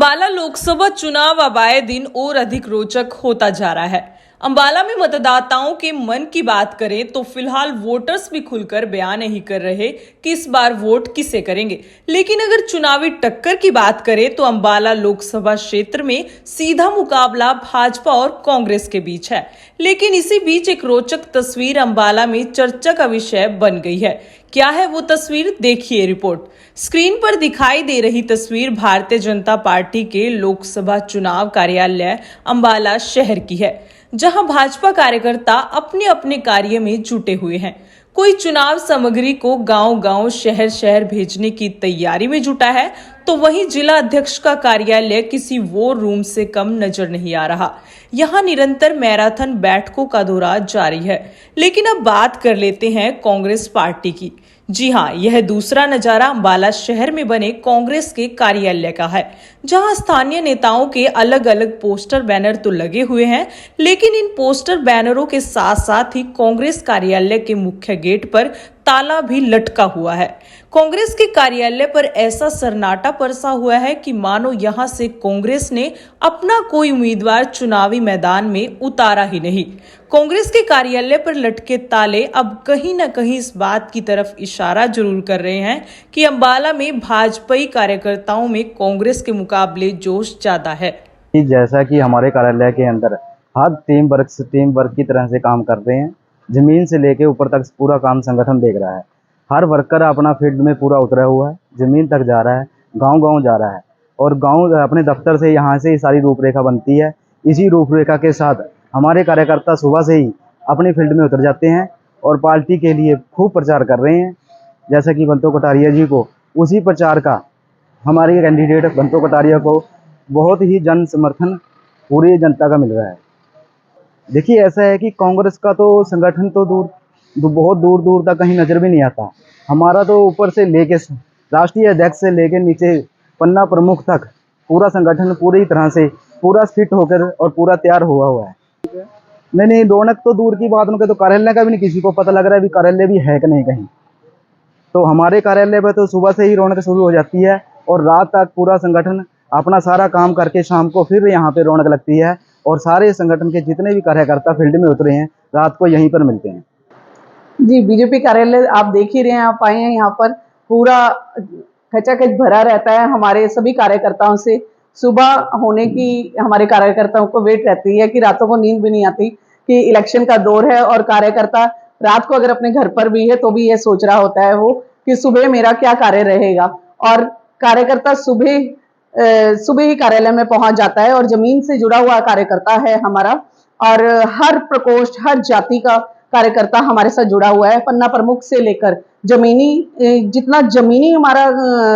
अंबाला लोकसभा चुनाव अब आए दिन और अधिक रोचक होता जा रहा है। अंबाला में मतदाताओं के मन की बात करें तो फिलहाल वोटर्स भी खुलकर बयान नहीं कर रहे कि इस बार वोट किसे करेंगे। लेकिन अगर चुनावी टक्कर की बात करें तो अंबाला लोकसभा क्षेत्र में सीधा मुकाबला भाजपा और कांग्रेस के बीच है। लेकिन इसी बीच एक रोचक तस्वीर अंबाला में चर्चा का विषय बन गई है। क्या है वो तस्वीर, देखिए रिपोर्ट। स्क्रीन पर दिखाई दे रही तस्वीर भारतीय जनता पार्टी के लोकसभा चुनाव कार्यालय अंबाला शहर की है, जहां भाजपा कार्यकर्ता अपने अपने कार्य में जुटे हुए हैं। कोई चुनाव सामग्री को गांव-गांव, शहर-शहर भेजने की तैयारी में जुटा है, तो वहीं जिला अध्यक्ष का कार्यालय किसी वॉर रूम से कम नजर नहीं आ रहा। यहां निरंतर मैराथन बैठकों का दौरा जारी है। लेकिन अब बात कर लेते हैं कांग्रेस पार्टी की। जी हां, यह दूसरा नजारा अंबाला शहर में बने कांग्रेस के कार्यालय का है, जहां स्थानीय नेताओं के अलग अलग पोस्टर बैनर तो लगे हुए हैं, लेकिन इन पोस्टर बैनरों के साथ साथ ही कांग्रेस कार्यालय के मुख्य गेट पर ताला भी लटका हुआ है। कांग्रेस के कार्यालय पर ऐसा सन्नाटा परसा हुआ है कि मानो यहां से कांग्रेस ने अपना कोई उम्मीदवार चुनावी मैदान में उतारा ही नहीं। कांग्रेस के कार्यालय पर लटके ताले अब कहीं न कहीं इस बात की तरफ इशारा जरूर कर रहे हैं कि अंबाला में भाजपाई कार्यकर्ताओं में कांग्रेस के मुकाबले जोश ज्यादा है। जैसा कि हमारे कार्यालय के अंदर हर टीम वर्क की तरह से काम कर रहे हैं। जमीन से लेके ऊपर तक पूरा काम संगठन देख रहा है। हर वर्कर अपना फील्ड में पूरा उतरा हुआ है, जमीन तक जा रहा है, गांव-गांव जा रहा है और गांव अपने दफ्तर से यहाँ से सारी रूपरेखा बनती है। इसी रूपरेखा के साथ हमारे कार्यकर्ता सुबह से ही अपने फील्ड में उतर जाते हैं और पार्टी के लिए खूब प्रचार कर रहे हैं। जैसा कि बंतो कटारिया जी को, उसी प्रचार का हमारे कैंडिडेट बंतो कटारिया को बहुत ही जन समर्थन पूरी जनता का मिल रहा है। देखिए, ऐसा है कि कांग्रेस का तो संगठन तो बहुत दूर दूर तक कहीं नज़र भी नहीं आता। हमारा तो ऊपर से लेके राष्ट्रीय अध्यक्ष से लेके नीचे पन्ना प्रमुख तक पूरा संगठन पूरी तरह से पूरा फिट होकर और पूरा तैयार हुआ है। नहीं, रौनक तो दूर की बात, उनके तो कार्यालय का भी नहीं किसी को पता लग रहा है भी कार्यालय भी है कि नहीं कहीं। तो हमारे कार्यालय पर तो सुबह से ही रौनक शुरू हो जाती है और रात तक पूरा संगठन अपना सारा काम करके शाम को फिर यहाँ पे रौनक लगती है और सारे संगठन के जितने भी कार्यकर्ता फील्ड में उतरे हैं रात को यहीं पर मिलते हैं। जी, बीजेपी कार्यालय आप देख ही रहे हैं, आप आए हैं यहाँ पर पूरा खचाखच भरा रहता है हमारे सभी कार्यकर्ताओं से। सुबह होने की हमारे कार्यकर्ताओं को वेट रहती है कि रातों को नींद भी नहीं आती कि इलेक्शन का दौर है और कार्यकर्ता रात को अगर अपने घर पर भी है तो भी ये सोच रहा होता है वो कि सुबह मेरा क्या कार्य रहेगा। और कार्यकर्ता सुबह ही कार्यालय में पहुंच जाता है और जमीन से जुड़ा हुआ कार्यकर्ता है हमारा और हर प्रकोष्ठ, हर जाति का कार्यकर्ता हमारे साथ जुड़ा हुआ है। पन्ना प्रमुख से लेकर जितना जमीनी हमारा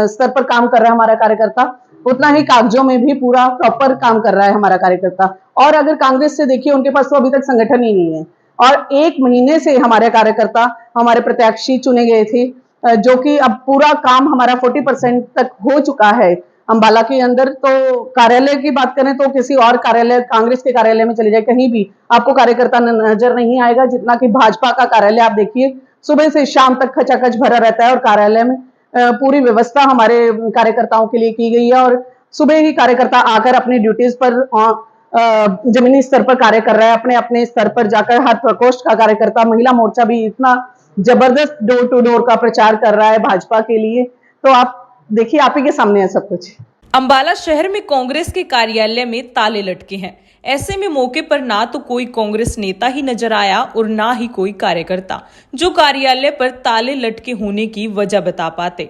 स्तर पर काम कर रहा है हमारा कार्यकर्ता, उतना ही कागजों में भी पूरा प्रॉपर काम कर रहा है हमारा कार्यकर्ता। और अगर कांग्रेस से देखिए, उनके पास तो अभी तक संगठन ही नहीं है और 1 महीने से हमारे कार्यकर्ता हमारे प्रत्याशी चुने गए थे, जो कि अब पूरा काम हमारा 40% तक हो चुका है अंबाला के अंदर। तो कार्यालय की बात करें तो किसी और कार्यालय, कांग्रेस के कार्यालय में चले जाए, कहीं भी आपको कार्यकर्ता नजर नहीं आएगा, जितना कि भाजपा का कार्यालय आप देखिए सुबह से शाम तक खचाखच भरा रहता है और कार्यालय में पूरी व्यवस्था हमारे कार्यकर्ताओं के लिए की गई है और सुबह ही कार्यकर्ता आकर अपनी ड्यूटीज पर जमीनी स्तर पर कार्य कर रहा है। अपने अपने स्तर पर जाकर हर प्रकोष्ठ का कार्यकर्ता, महिला मोर्चा भी इतना जबरदस्त डोर टू डोर का प्रचार कर रहा है भाजपा के लिए। तो आप देखिए, आप ही के सामने है सब कुछ। अंबाला शहर में कांग्रेस के कार्यालय में ताले लटके हैं। ऐसे में मौके पर ना तो कोई कांग्रेस नेता ही नजर आया और ना ही कोई कार्यकर्ता जो कार्यालय पर ताले लटके होने की वजह बता पाते।